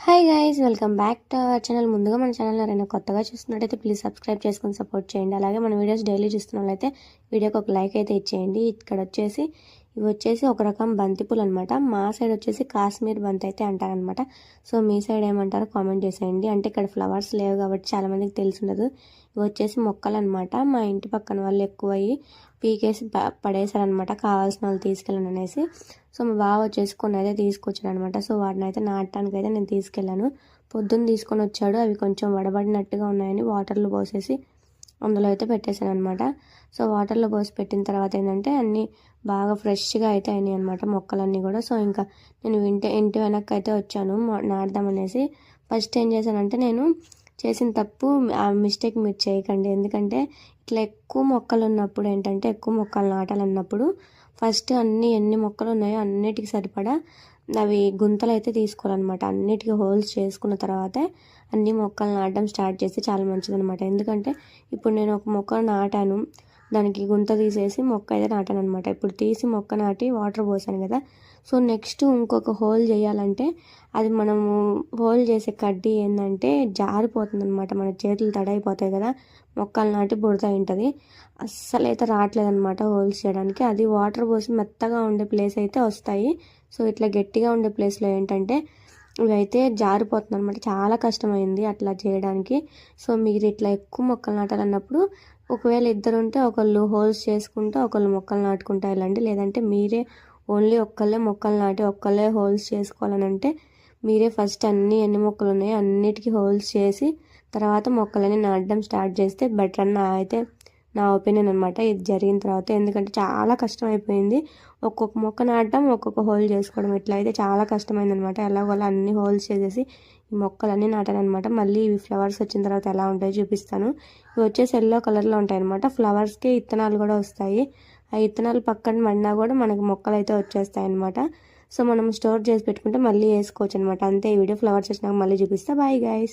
Hi guys, welcome back to our channel. ముందుగా మన channel ఎవరైనా కొత్తగా చూస్తున్నట్టయితే ప్లీజ్ సబ్స్క్రైబ్ చేసుకొని సపోర్ట్ చేయండి. అలాగే మన వీడియోస్ డైలీ చూస్తున్న వాళ్ళైతే వీడియోకి ఒక లైక్ అయితే ఇచ్చేయండి. ఇక్కడ ఇవి వచ్చేసి ఒక రకం బంతిపూలు అనమాట. మా సైడ్ వచ్చేసి కాశ్మీర్ బంతి అయితే అంటారనమాట. సో మీ సైడ్ ఏమంటారో కామెంట్ చేసేయండి. అంటే ఇక్కడ ఫ్లవర్స్ లేవు కాబట్టి చాలామందికి తెలిసి ఉండదు. ఇవి వచ్చేసి మొక్కలు అనమాట. మా ఇంటి పక్కన వాళ్ళు ఎక్కువ పీకేసి పడేశారనమాట, కావాల్సిన వాళ్ళు తీసుకెళ్ళను అనేసి. సో మా బావ వచ్చేసి కొన్ని అయితే తీసుకొచ్చాడు అనమాట. సో వాటిని అయితే నాటడానికి అయితే నేను తీసుకెళ్ళాను. పొద్దున్న తీసుకొని వచ్చాడు. అవి కొంచెం వడబడినట్టుగా ఉన్నాయని వాటర్లో పోసేసి అందులో అయితే పెట్టేశాను అనమాట. సో వాటర్లో పోసి పెట్టిన తర్వాత ఏంటంటే అన్నీ బాగా ఫ్రెష్గా అయితే అయినాయి అనమాట మొక్కలన్నీ కూడా. సో ఇంకా నేను ఇంటి వెనక్కి అయితే వచ్చాను నాటుదామనేసి. ఫస్ట్ ఏం చేశానంటే, నేను చేసిన తప్పు ఆ మిస్టేక్ మీరు చేయకండి. ఎందుకంటే ఇట్లా ఎక్కువ మొక్కలు ఉన్నప్పుడు ఏంటంటే, ఎక్కువ మొక్కలు నాటాలన్నప్పుడు ఫస్ట్ ఎన్ని మొక్కలు ఉన్నాయో అన్నిటికి సరిపడా అవి గుంతలు అయితే తీసుకోవాలన్నమాట. అన్నిటికీ హోల్స్ చేసుకున్న తర్వాతే అన్ని మొక్కలు నాటడం స్టార్ట్ చేస్తే చాలా మంచిదన్నమాట. ఎందుకంటే ఇప్పుడు నేను ఒక మొక్క నాటాను, దానికి గుంత తీసేసి మొక్క అయితే నాటాను అనమాట. ఇప్పుడు తీసి మొక్క నాటి వాటర్ పోసాను కదా. సో నెక్స్ట్ ఇంకొక హోల్ చేయాలంటే అది మనము హోల్ చేసే కడ్డీ ఏంటంటే జారిపోతుంది అనమాట. మన చేతులు తడైపోతాయి కదా, మొక్కలు నాటి బుడత ఉంటుంది. అస్సలు అయితే రావట్లేదు అనమాట హోల్స్ చేయడానికి. అది వాటర్ పోసి మెత్తగా ఉండే ప్లేస్ అయితే వస్తాయి. సో ఇట్లా గట్టిగా ఉండే ప్లేస్లో ఏంటంటే ఇవైతే జారిపోతుంది అనమాట. చాలా కష్టమైంది అట్లా చేయడానికి. సో మీరు ఇట్లా ఎక్కువ మొక్కలు నాటాలన్నప్పుడు ఒకవేళ ఇద్దరు ఉంటే ఒకళ్ళు హోల్స్ చేసుకుంటే ఒకళ్ళు మొక్కలు నాటుకుంటా వెళ్ళండి. లేదంటే మీరే ఓన్లీ ఒక్కళ్ళే మొక్కలు నాటి ఒక్కళ్ళే హోల్స్ చేసుకోవాలని అంటే మీరే ఫస్ట్ ఎన్ని మొక్కలు ఉన్నాయో అన్నిటికీ హోల్స్ చేసి తర్వాత మొక్కలని నాటడం స్టార్ట్ చేస్తే బెటర్ అని నా ఒపీనియన్ అనమాట. ఇది జరిగిన తర్వాత, ఎందుకంటే చాలా కష్టం అయిపోయింది. ఒక్కొక్క మొక్క నాటడం, ఒక్కొక్క హోల్ చేసుకోవడం, ఇట్లా అయితే చాలా కష్టమైంది అనమాట. ఎలాగోలా అన్ని హోల్స్ చేసేసి ఈ మొక్కలన్నీ నాటాను అనమాట. మళ్ళీ ఇవి ఫ్లవర్స్ వచ్చిన తర్వాత ఎలా ఉంటాయో చూపిస్తాను. ఇవి వచ్చేసి ఎల్లో కలర్లో ఉంటాయి అనమాట. ఫ్లవర్స్కి ఇత్తనాలు కూడా వస్తాయి. ఆ ఇత్తనాలు పక్కన పడినా కూడా మనకి మొక్కలు అయితే వచ్చేస్తాయి అనమాట. సో మనం స్టోర్ చేసి పెట్టుకుంటే మళ్ళీ వేసుకోవచ్చు అనమాట. అంతే. ఈ వీడియో ఫ్లవర్స్ వచ్చినాక మళ్ళీ చూపిస్తా. Bye guys.